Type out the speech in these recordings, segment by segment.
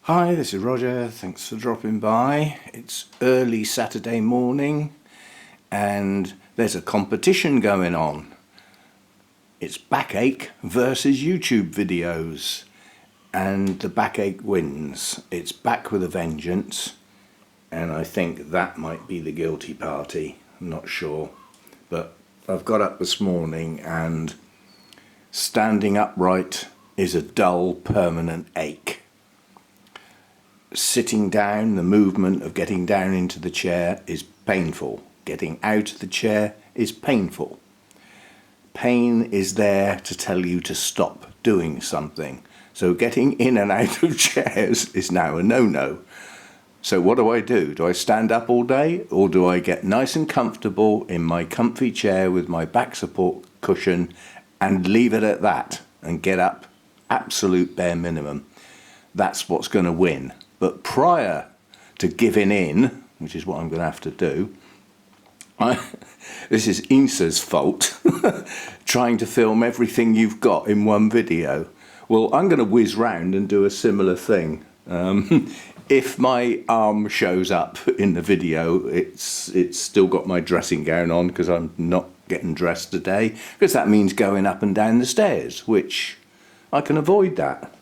Hi, this is Roger. Thanks for dropping by. It's early Saturday morning and there's a competition going on. It's Backache versus YouTube videos and the Backache wins. It's back with a vengeance and I think that might be the guilty party. I'm not sure, but I've got up this morning and standing upright is a dull, permanent ache. Sitting down, the movement of getting down into the chair is painful. Getting out of the chair is painful. Pain is there to tell you to stop doing something. So getting in and out of chairs is now a no-no. So what do? Do I stand up all day, or do I get nice and comfortable in my comfy chair with my back support cushion and leave it at that and get up absolute bare minimum? That's what's going to win. But prior to giving in, which is what I'm going to have to do, this is Insa's fault, trying to film everything you've got in one video. Well, I'm going to whiz round and do a similar thing. If my arm shows up in the video, it's still got my dressing gown on because I'm not getting dressed today, because that means going up and down the stairs, which I can avoid that.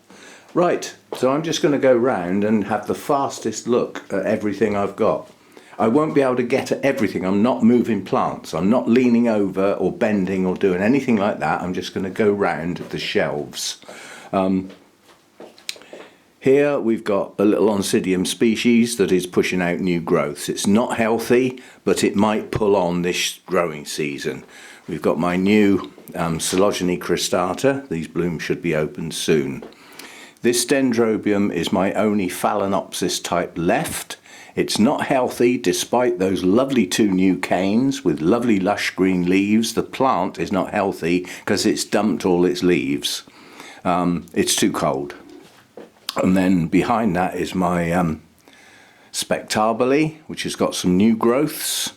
Right, so I'm just going to go round and have the fastest look at everything I've got. I won't be able to get at everything. I'm not moving plants. I'm not leaning over or bending or doing anything like that. I'm just going to go round the shelves. Here we've got a little Cymbidium species that is pushing out new growths. It's not healthy, but it might pull on this growing season. We've got my new Coleogyne cristata. These blooms should be open soon. This Dendrobium is my only Phalaenopsis type left. It's not healthy despite those lovely two new canes with lovely lush green leaves. The plant is not healthy because it's dumped all its leaves. It's too cold. And then behind that is my Spectabile, which has got some new growths.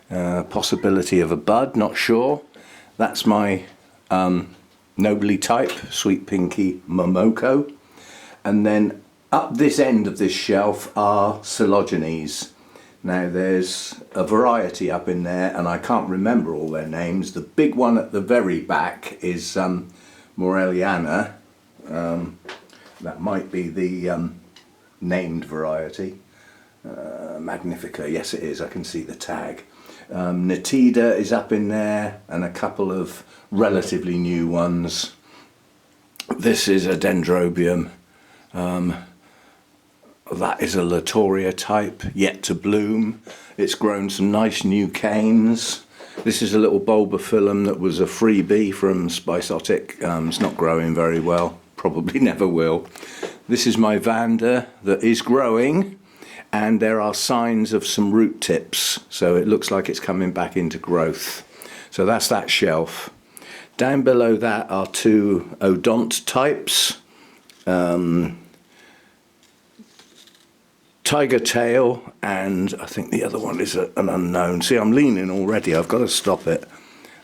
Possibility of a bud, not sure. That's my Nobly type, Sweet Pinky Momoko. And then up this end of this shelf are Coleogynes. Now there's a variety up in there and I can't remember all their names. The big one at the very back is Morelliana. That might be the named variety. Magnifica, yes it is, I can see the tag. Nitida is up in there and a couple of relatively new ones. This is a Dendrobium. That is a Latoria type, yet to bloom. It's grown some nice new canes. This is a little Bulbophyllum that was a freebie from Spiceotic. It's not growing very well, probably never will. This is my Vanda that is growing, and there are signs of some root tips, so it looks like it's coming back into growth. So that's that shelf. Down below that are two Odont types. Tiger Tail, and I think the other one is an unknown. See, I'm leaning already, I've got to stop it.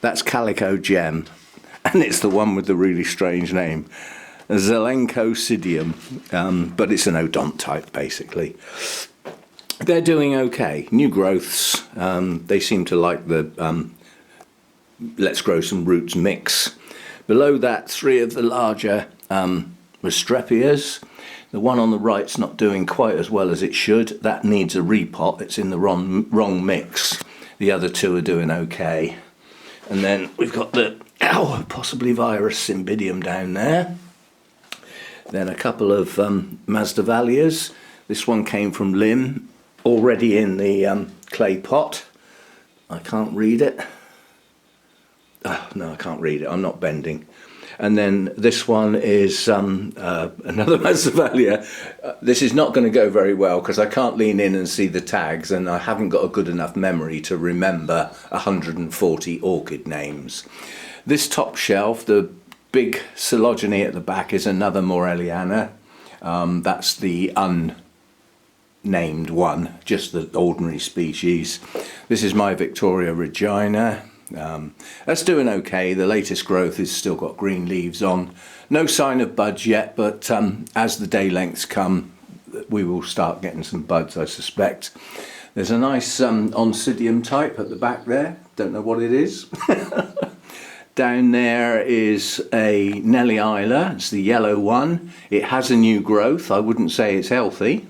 That's Calico Gem, and it's the one with the really strange name, Cymbidium, but it's an Odont type basically. They're doing okay, new growths. They seem to like the let's grow some roots mix. Below that, three of the larger Restrepias. The one on the right's not doing quite as well as it should. That needs a repot. It's in the wrong mix. The other two are doing okay. And then we've got the possibly virus Cymbidium down there. Then a couple of Masdevallias. This one came from Lim, already in the clay pot. I can't read it. Oh, no, I can't read it. I'm not bending. And then this one is another Masdevallia. This is not going to go very well because I can't lean in and see the tags, and I haven't got a good enough memory to remember 140 orchid names. This top shelf, the big Coleogyne at the back, is another Morelliana. That's the unnamed one, just the ordinary species. This is my Victoria Regina. That's doing okay. The latest growth has still got green leaves on. No sign of buds yet, but as the day lengths come, we will start getting some buds, I suspect. There's a nice Oncidium type at the back there, don't know what it is. Down there is a Nelly Isla, it's the yellow one. It has a new growth, I wouldn't say it's healthy.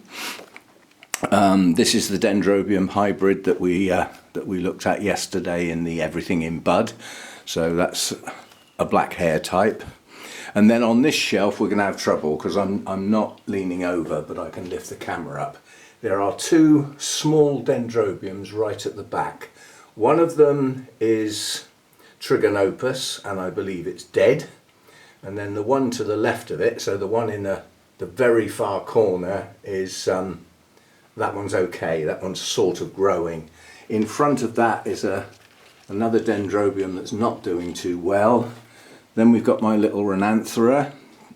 This is the Dendrobium hybrid that we looked at yesterday in the Everything in Bud. So that's a black hair type. And then on this shelf we're going to have trouble because I'm not leaning over, but I can lift the camera up. There are two small Dendrobiums right at the back. One of them is Trigonopus, and I believe it's dead. And then the one to the left of it, so the one in the very far corner, is that one's okay. That one's sort of growing. In front of that is another Dendrobium that's not doing too well. Then we've got my little Renanthera.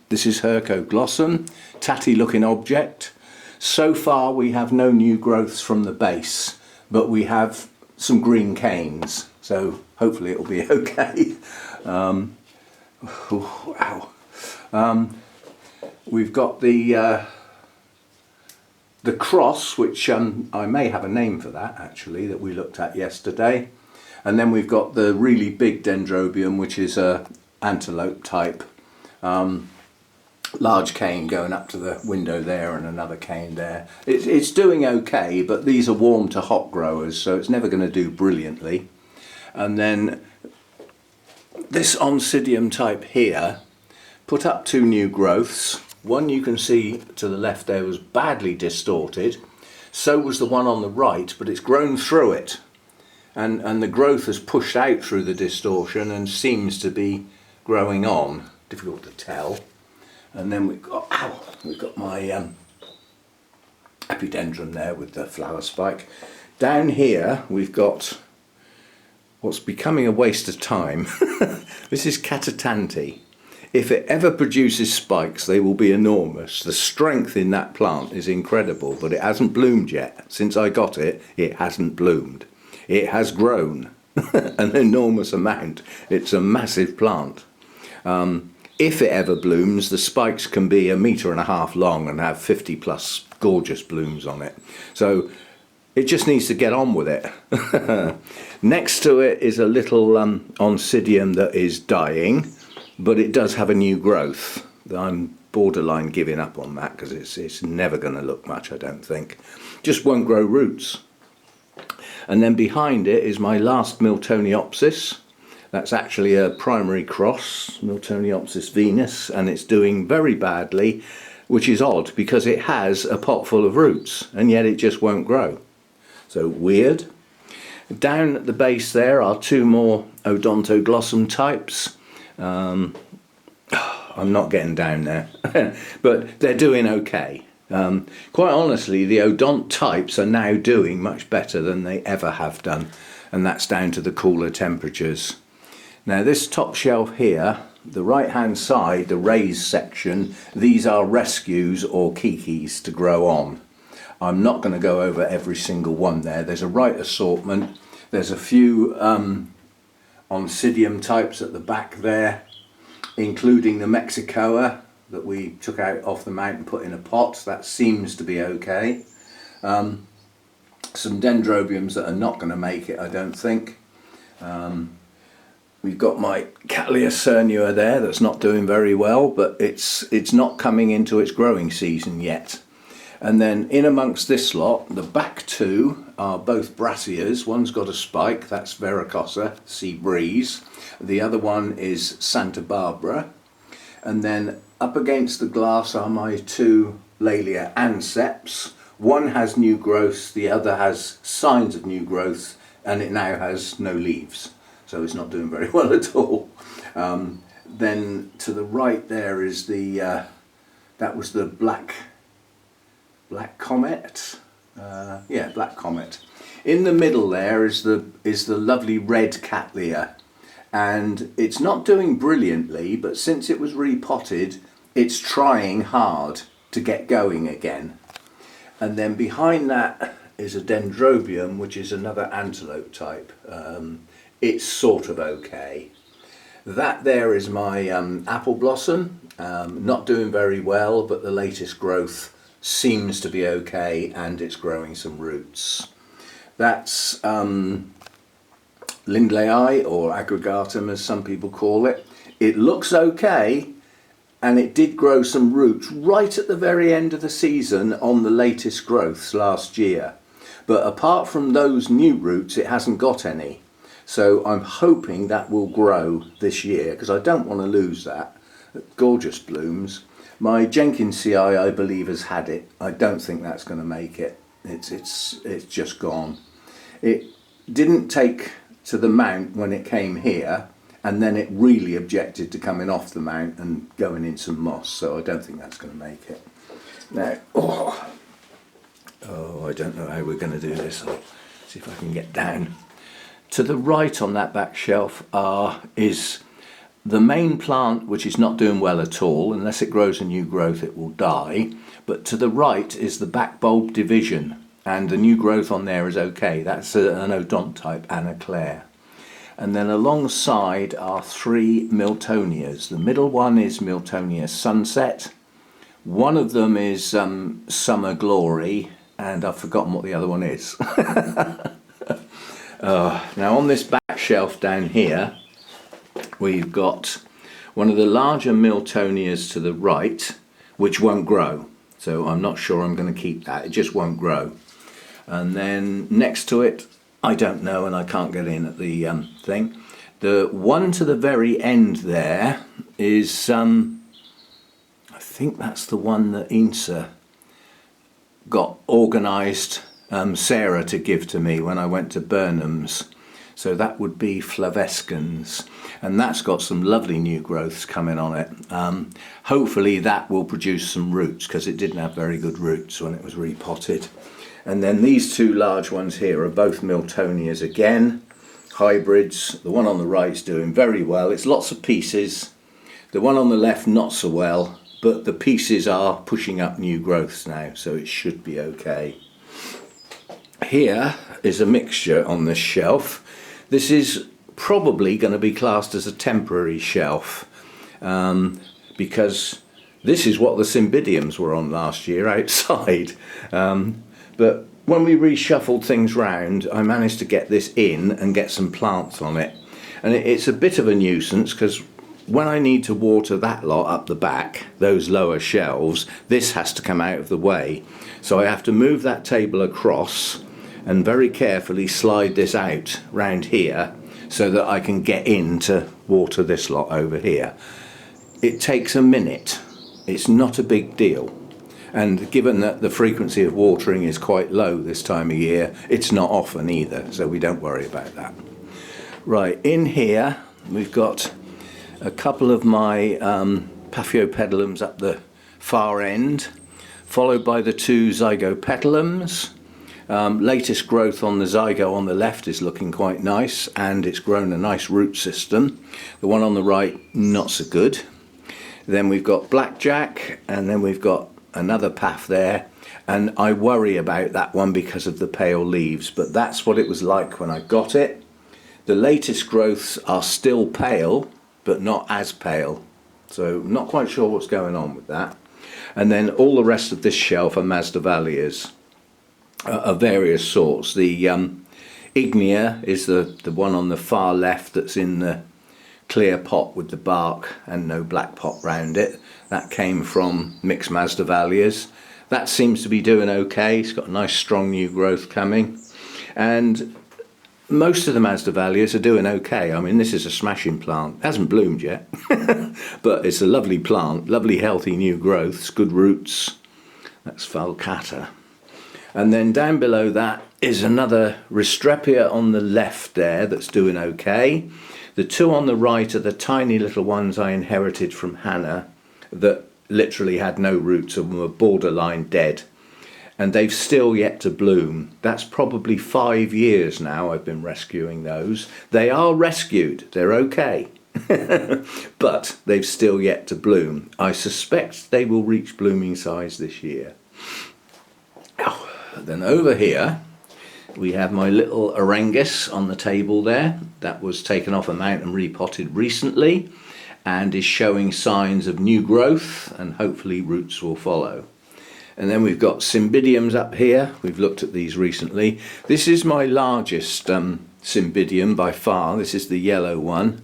This is Hercoglossum, tatty looking object. So far we have no new growths from the base, but we have some green canes, so hopefully it'll be okay. We've got the cross, which I may have a name for that actually, that we looked at yesterday. And then we've got the really big Dendrobium, which is a antelope type. Large cane going up to the window there and another cane there. It's doing okay, but these are warm to hot growers, so it's never going to do brilliantly. And then this Oncidium type here put up two new growths. One you can see to the left there was badly distorted. So was the one on the right, but it's grown through it. And the growth has pushed out through the distortion and seems to be growing on. Difficult to tell. And then we've got my Epidendrum there with the flower spike. Down here we've got what's becoming a waste of time. This is Catatanti. If it ever produces spikes, they will be enormous. The strength in that plant is incredible, but it hasn't bloomed yet. Since I got it, it hasn't bloomed. It has grown an enormous amount. It's a massive plant. If it ever blooms, the spikes can be 1.5 meters long and have 50 plus gorgeous blooms on it. So it just needs to get on with it. Next to it is a little Oncidium that is dying, but it does have a new growth. I'm borderline giving up on that because it's never going to look much, I don't think. Just won't grow roots. And then behind it is my last Miltoniopsis. That's actually a primary cross, Miltoniopsis Venus, and it's doing very badly, which is odd because it has a pot full of roots and yet it just won't grow. So weird. Down at the base there are two more Odontoglossum types. I'm not getting down there, but they're doing okay. Quite honestly, the Odont types are now doing much better than they ever have done, and that's down to the cooler temperatures. Now this top shelf here, the right hand side, the raised section, these are rescues or kikis to grow on. I'm not going to go over every single one there. There's a right assortment. There's a few Oncidium types at the back there, including the Mexicoa that we took out off the mount and put in a pot. That seems to be okay. Some Dendrobiums that are not going to make it, I don't think. We've got my Cattleya cernua there that's not doing very well, but it's not coming into its growing season yet. And then in amongst this lot, the back two are both Brassias. One's got a spike, that's Vericosa, Sea Breeze. The other one is Santa Barbara. And then up against the glass are my two Laelia anceps. One has new growths, the other has signs of new growth, and it now has no leaves. So it's not doing very well at all. Then to the right there is the, that was the Black Comet. Yeah, Black Comet. In the middle there is the lovely red Cattleya. And it's not doing brilliantly, but since it was repotted, it's trying hard to get going again. And then behind that is a Dendrobium, which is another antelope type. It's sort of okay. That there is my apple blossom, not doing very well, but the latest growth seems to be okay, and it's growing some roots. That's Lindleyi, or aggregatum as some people call it. It looks okay, and it did grow some roots right at the very end of the season on the latest growths last year. But apart from those new roots, it hasn't got any. So I'm hoping that will grow this year, because I don't want to lose that. Gorgeous blooms. My Jenkins CI, I believe, has had it. I don't think that's going to make it. It's just gone. It didn't take to the mount when it came here, and then it really objected to coming off the mount and going in some moss, so I don't think that's going to make it. Now, I don't know how we're going to do this. I'll see if I can get down. To the right on that back shelf is the main plant, which is not doing well at all. Unless it grows a new growth, it will die. But to the right is the back bulb division, and the new growth on there is okay. That's an odontype, Anna Claire. And then alongside are 3 Miltonias. The middle one is Miltonia Sunset. One of them is Summer Glory, and I've forgotten what the other one is. Now on this back shelf down here, we've got one of the larger Miltonias to the right, which won't grow. So I'm not sure I'm going to keep that. It just won't grow. And then next to it, I don't know, and I can't get in at the thing. The one to the very end there is, I think that's the one that Insa got organised Sarah to give to me when I went to Burnham's. So that would be Flavescens, and that's got some lovely new growths coming on it. Hopefully that will produce some roots, because it didn't have very good roots when it was repotted. And then these 2 large ones here are both Miltonias again, hybrids. The one on the right is doing very well. It's lots of pieces. The one on the left not so well, but the pieces are pushing up new growths now, so it should be okay. Here is a mixture on this shelf. This is probably going to be classed as a temporary shelf, because this is what the Cymbidiums were on last year outside. But when we reshuffled things round, I managed to get this in and get some plants on it. And it's a bit of a nuisance, because when I need to water that lot up the back, those lower shelves, this has to come out of the way. So I have to move that table across and very carefully slide this out round here so that I can get in to water this lot over here. It takes a minute. It's not a big deal. And given that the frequency of watering is quite low this time of year, it's not often either, so we don't worry about that. Right, in here we've got a couple of my Paphiopedilums up the far end, followed by the 2 Zygopetalums. Latest growth on the Zygo on the left is looking quite nice, and it's grown a nice root system. The one on the right, not so good. Then we've got Blackjack, and then we've got another Paph there, and I worry about that one because of the pale leaves, but that's what it was like when I got it. The latest growths are still pale, but not as pale, so not quite sure what's going on with that. And then all the rest of this shelf are Masdevallias of various sorts. The Ignea is the one on the far left that's in the clear pot with the bark and no black pot round it. That came from mixed Masdevallias. That seems to be doing okay. It's got a nice strong new growth coming. And most of the Masdevallias are doing okay. I mean, this is a smashing plant. It hasn't bloomed yet, but it's a lovely plant, lovely healthy new growths, good roots. That's Falcata. And then down below that is another Restrepia on the left there that's doing okay. The 2 on the right are the tiny little ones I inherited from Hannah that literally had no roots and were borderline dead. And they've still yet to bloom. That's probably 5 years now I've been rescuing those. They are rescued, they're okay, but they've still yet to bloom. I suspect they will reach blooming size this year. Then over here we have my little Arangus on the table there. That was taken off a mount and repotted recently and is showing signs of new growth, and hopefully roots will follow. And then we've got Cymbidiums up here. We've looked at these recently. This is my largest Cymbidium by far. This is the yellow one.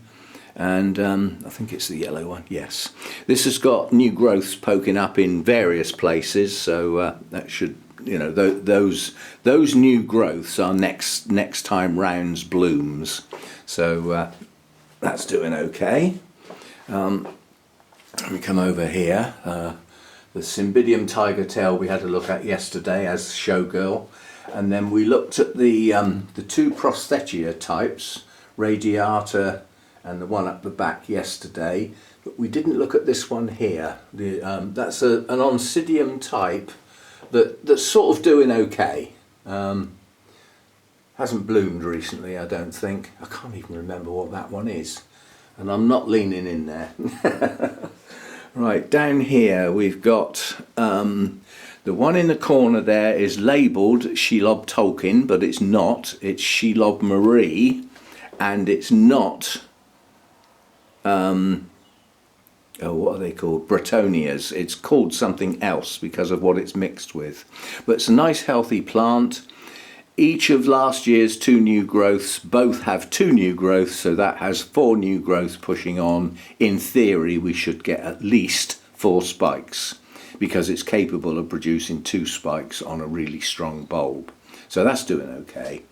And I think it's the yellow one, yes. This has got new growths poking up in various places, so that should, you know, those new growths are next time round's blooms. So that's doing okay. Let me come over here. The Cymbidium tiger tail we had a look at yesterday as showgirl, and then we looked at the two Prosthetia types, radiata and the one up the back yesterday, but we didn't look at this one here. That's an Oncidium type that's sort of doing okay. Hasn't bloomed recently, I don't think. I can't even remember what that one is, and I'm not leaning in there. Right, down here we've got the one in the corner there is labelled Shelob Tolkien, but it's not. It's Shelob Marie, and it's not, what are they called? Bretonias. It's called something else because of what it's mixed with. But it's a nice healthy plant. Each of last year's 2 new growths, both have 2 new growths, so that has 4 new growths pushing on. In theory, we should get at least 4 spikes because it's capable of producing 2 spikes on a really strong bulb. So that's doing okay.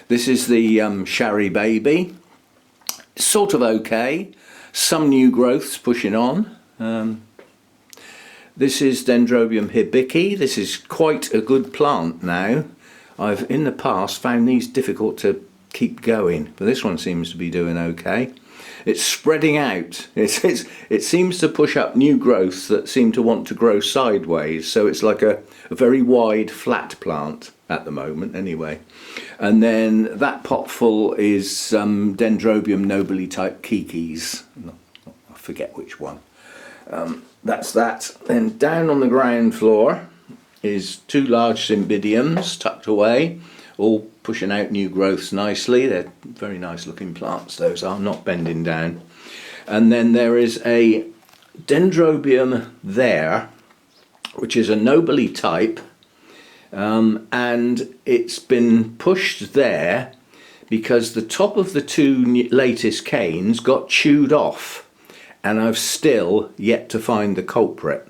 This is the Shari Baby. Sort of okay. Some new growths pushing on. This is Dendrobium hibiki. This is quite a good plant now. I've in the past found these difficult to keep going, but this one seems to be doing okay. It's spreading out. It seems to push up new growths that seem to want to grow sideways, so it's like a very wide flat plant at the moment anyway. And then that potful is Dendrobium nobile type kikis. I forget which one. That's that. Then down on the ground floor is 2 large Cymbidiums tucked away, all pushing out new growths nicely. They're very nice looking plants, those are, not bending down. And then there is a Dendrobium there, which is a nobile type, and it's been pushed there because the top of the 2 latest canes got chewed off, and I've still yet to find the culprit.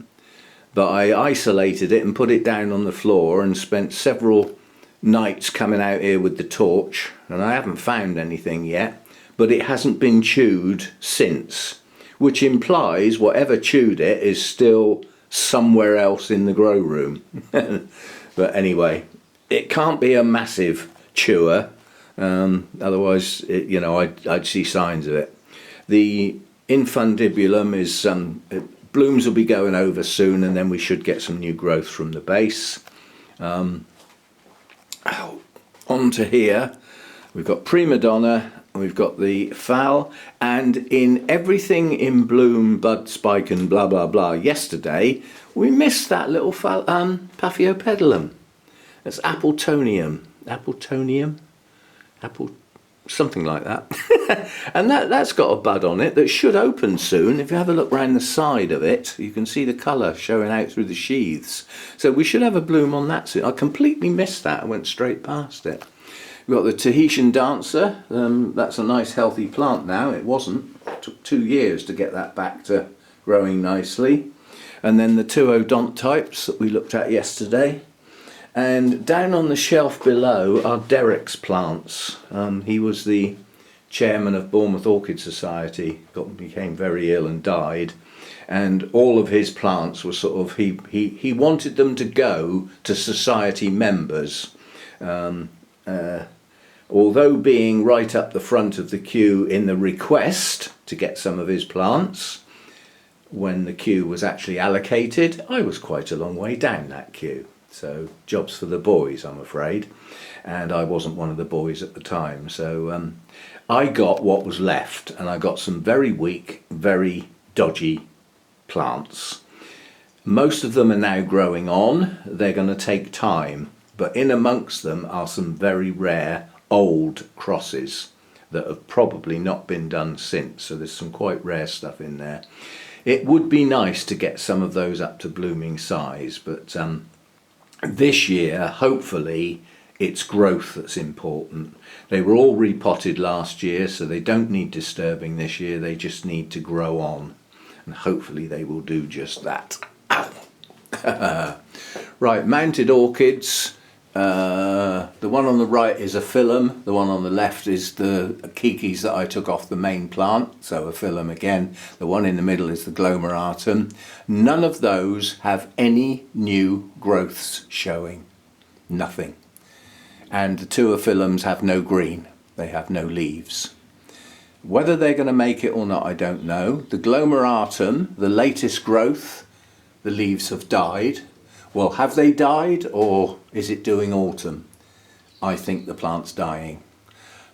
But I isolated it and put it down on the floor and spent several nights coming out here with the torch, and I haven't found anything yet, but it hasn't been chewed since, which implies whatever chewed it is still somewhere else in the grow room. But anyway, it can't be a massive chewer, otherwise you know, I'd see signs of it. The infundibulum is blooms will be going over soon, and then we should get some new growth from the base. Onto here, we've got Prima Donna, we've got the Phal, and in everything in bloom, bud, spike, and blah blah blah. Yesterday we missed that little Paphiopedilum. That's Appletonium, something like that. And that's got a bud on it that should open soon. If you have a look round the side of it, you can see the colour showing out through the sheaths. So we should have a bloom on that soon. I completely missed that. I went straight past it. We've got the Tahitian Dancer. That's a nice healthy plant now. It wasn't. It took 2 years to get that back to growing nicely. And then the 2 odont types that we looked at yesterday. And down on the shelf below are Derek's plants. He was the chairman of Bournemouth Orchid Society, became very ill and died. And all of his plants were sort of, he wanted them to go to society members. Although being right up the front of the queue in the request to get some of his plants, when the queue was actually allocated, I was quite a long way down that queue. So jobs for the boys, I'm afraid, and I wasn't one of the boys at the time. So I got what was left, and I got some very weak, very dodgy plants. Most of them are now growing on. They're going to take time, but in amongst them are some very rare old crosses that have probably not been done since. So there's some quite rare stuff in there. It would be nice to get some of those up to blooming size, but This year, hopefully, it's growth that's important. They were all repotted last year, so they don't need disturbing this year. They just need to grow on, and hopefully they will do just that. Ow. Right, mounted orchids. The one on the right is a phyllum. The one on the left is the kikis that I took off the main plant, so a phyllum again. The one in the middle is the glomeratum. None of those have any new growths showing. Nothing. And the two aphyllums have no green. They have no leaves. Whether they're going to make it or not, I don't know. The glomeratum, the latest growth, the leaves have died. Well, have they died, or is it doing autumn? I think the plant's dying.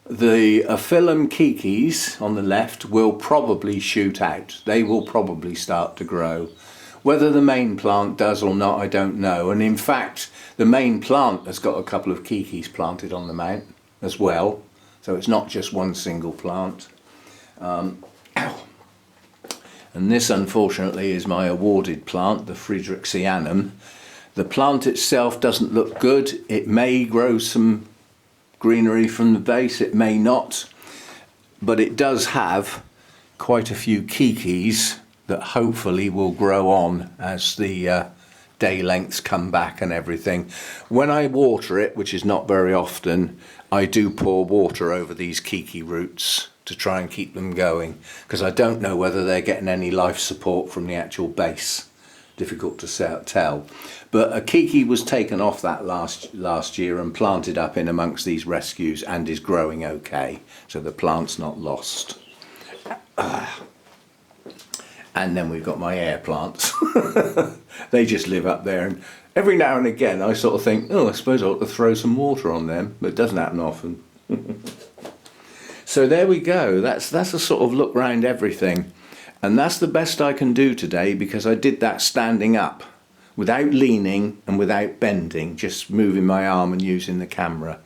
The aphyllum kikis on the left will probably shoot out. They will probably start to grow. Whether the main plant does or not, I don't know. And in fact, the main plant has got a couple of kikis planted on the mount as well. So it's not just one single plant. Ow. And this, unfortunately, is my awarded plant, the Friedrichsianum. The plant itself doesn't look good. It may grow some greenery from the base, it may not. But it does have quite a few kikis that hopefully will grow on as the day lengths come back and everything. When I water it, which is not very often, I do pour water over these kiki roots to try and keep them going, because I don't know whether they're getting any life support from the actual base. Difficult to tell. But a kiki was taken off that last year and planted up in amongst these rescues and is growing okay, so the plant's not lost. And then we've got my air plants. They just live up there, and every now and again I sort of think, oh, I suppose I ought to throw some water on them, but it doesn't happen often. So there we go. That's a sort of look round everything, and that's the best I can do today, because I did that standing up without leaning and without bending, just moving my arm and using the camera.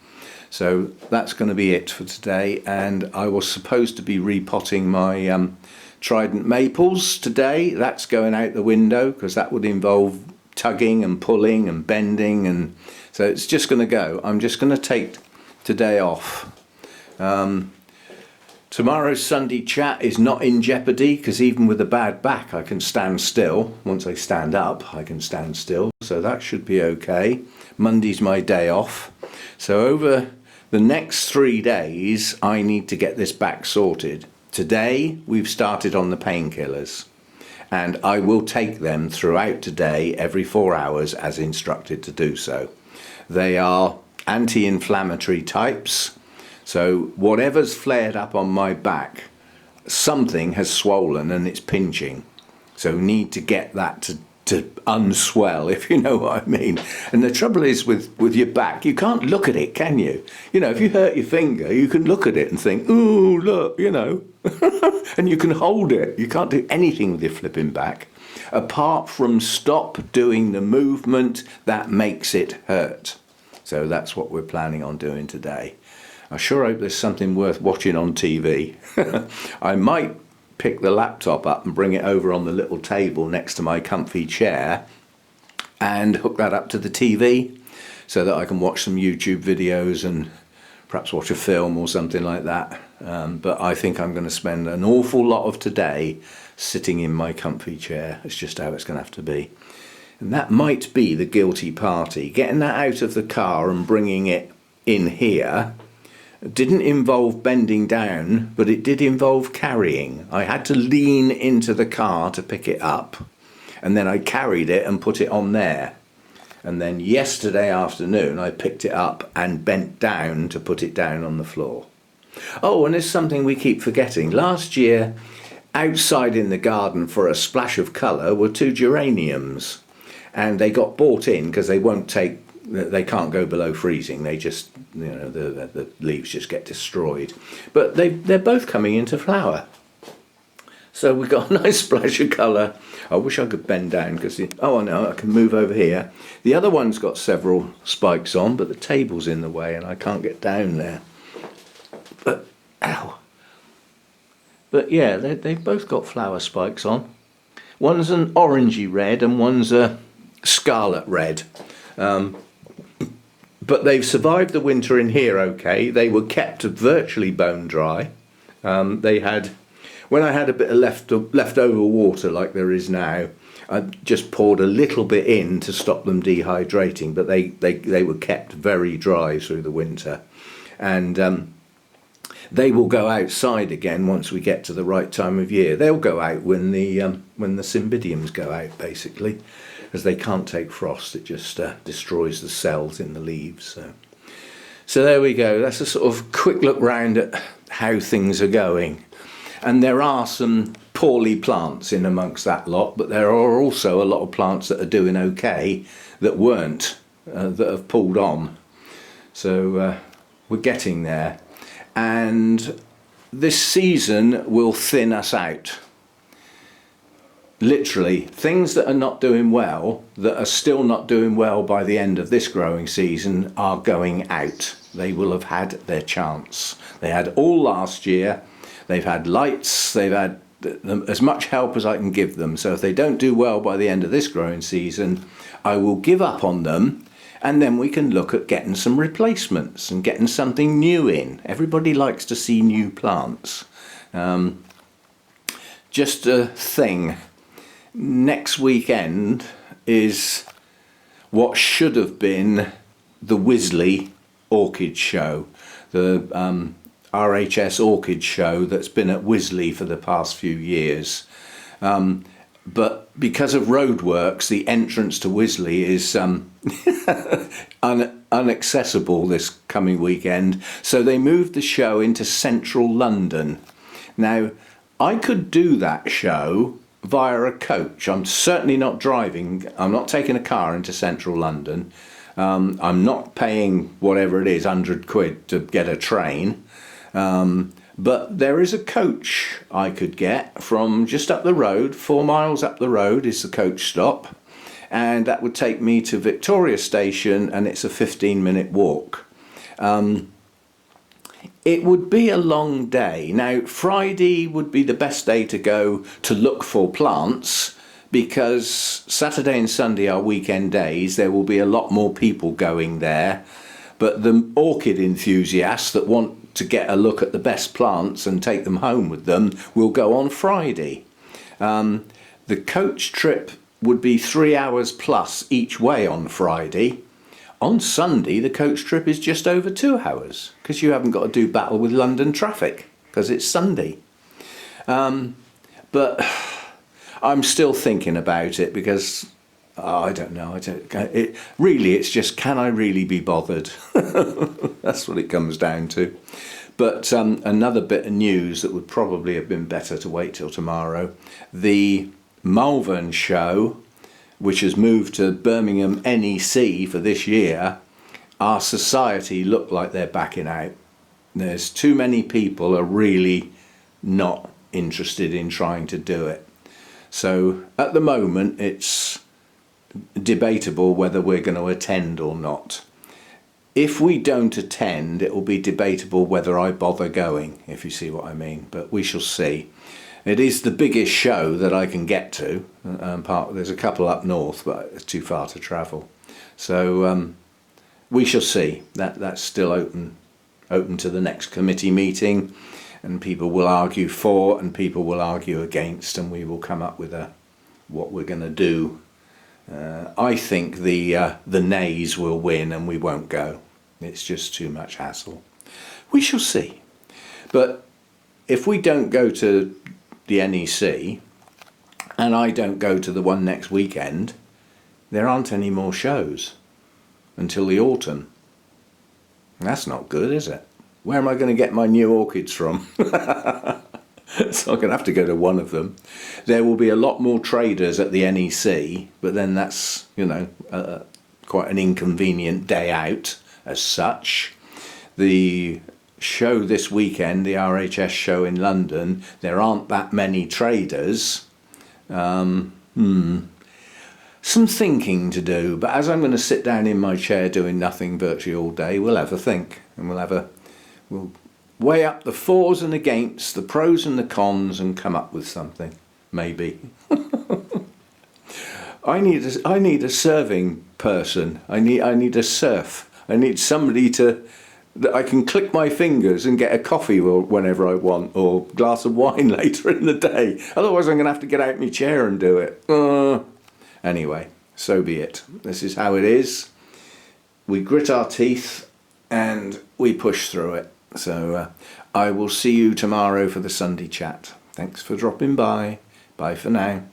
So that's going to be it for today, and I was supposed to be repotting my trident maples today. That's going out the window, because that would involve tugging and pulling and bending, and so it's just going to go. I'm just going to take today off. Tomorrow's Sunday chat is not in jeopardy, because even with a bad back I can stand still. Once I stand up I can stand still, so that should be okay. Monday's my day off, so over the next 3 days I need to get this back sorted. Today we've started on the painkillers, and I will take them throughout today every 4 hours as instructed to do so. They are anti-inflammatory types. So whatever's flared up on my back, something has swollen and it's pinching. So need to get that to unswell, if you know what I mean. And the trouble is with your back, you can't look at it, can you? You know, if you hurt your finger, you can look at it and think, ooh, look, you know. And you can hold it. You can't do anything with your flipping back, apart from stop doing the movement that makes it hurt. So that's what we're planning on doing today. I sure hope there's something worth watching on TV. I might pick the laptop up and bring it over on the little table next to my comfy chair and hook that up to the TV so that I can watch some YouTube videos and perhaps watch a film or something like that. But I think I'm going to spend an awful lot of today sitting in my comfy chair. It's just how it's going to have to be. And that might be the guilty party. Getting that out of the car and bringing it in here didn't involve bending down, but it did involve carrying. I had to lean into the car to pick it up, and then I carried it and put it on there. And then yesterday afternoon I picked it up and bent down to put it down on the floor. Oh, and there's something we keep forgetting. Last year, outside in the garden for a splash of colour were 2 geraniums, and they got bought in because they can't go below freezing. They just, you know, the leaves just get destroyed. But they're both coming into flower. So we've got a nice splash of colour. I wish I could bend down, because, oh no, I can move over here. The other one's got several spikes on, but the table's in the way and I can't get down there. But, ow. But yeah, they've both got flower spikes on. One's an orangey red and one's a scarlet red. But they've survived the winter in here okay. They were kept virtually bone dry. They had, when I had a bit of leftover water like there is now, I just poured a little bit in to stop them dehydrating, but they were kept very dry through the winter. And they will go outside again once we get to the right time of year. They'll go out when the Cymbidiums go out, basically, because they can't take frost. It just destroys the cells in the leaves. So there we go. That's a sort of quick look round at how things are going. And there are some poorly plants in amongst that lot, but there are also a lot of plants that are doing okay that weren't, that have pulled on. So we're getting there. And this season will thin us out. Literally, things that are not doing well, that are still not doing well by the end of this growing season, are going out. They will have had their chance. They had all last year. They've had lights. They've had as much help as I can give them. So if they don't do well by the end of this growing season, I will give up on them. And then we can look at getting some replacements and getting something new in. Everybody likes to see new plants. Just a thing. Next weekend is what should have been the Wisley Orchid Show. The RHS Orchid Show that's been at Wisley for the past few years. But because of roadworks, the entrance to Wisley is inaccessible this coming weekend. So they moved the show into central London. Now, I could do that show via a coach. I'm certainly not driving. I'm not taking a car into central London. I'm not paying whatever it is, 100 quid to get a train. But there is a coach I could get from just up the road, 4 miles up the road is the coach stop, and that would take me to Victoria Station, and it's a 15-minute walk. It would be a long day. Now, Friday would be the best day to go to look for plants, because Saturday and Sunday are weekend days. There will be a lot more people going there. But the orchid enthusiasts that want to get a look at the best plants and take them home with them will go on Friday. The coach trip would be 3 hours plus each way on Friday. On Sunday, the coach trip is just over 2 hours, because you haven't got to do battle with London traffic, because it's Sunday. But I'm still thinking about it, because I don't know. It's just, can I really be bothered? That's what it comes down to. But another bit of news that would probably have been better to wait till tomorrow. The Malvern show, which has moved to Birmingham NEC for this year, our society look like they're backing out. There's too many people are really not interested in trying to do it. So at the moment it's debatable whether we're going to attend or not. If we don't attend, it will be debatable whether I bother going, if you see what I mean, but we shall see. It is the biggest show that I can get to. There's a couple up north, but it's too far to travel. So we shall see. That's still open to the next committee meeting, and people will argue for and people will argue against, and we will come up with what we're going to do. I think the nays will win and we won't go. It's just too much hassle. We shall see. But if we don't go to the NEC and I don't go to the one next weekend, there aren't any more shows until the autumn. That's not good, is it? Where am I going to get my new orchids from? So I'm going to have to go to one of them. There will be a lot more traders at the NEC, but then that's, quite an inconvenient day out as such. The show this weekend, the RHS show in London, there aren't that many traders. Some thinking to do, but as I'm going to sit down in my chair doing nothing virtually all day, we'll have a think, and we'll weigh up the fors and against, the pros and the cons, and come up with something, maybe. I need a serving person. I need a serf. I need somebody that I can click my fingers and get a coffee whenever I want, or a glass of wine later in the day. Otherwise I'm going to have to get out my chair and do it. Anyway, so be it. This is how it is. We grit our teeth and we push through it. So I will see you tomorrow for the Sunday chat. Thanks for dropping by. Bye for now.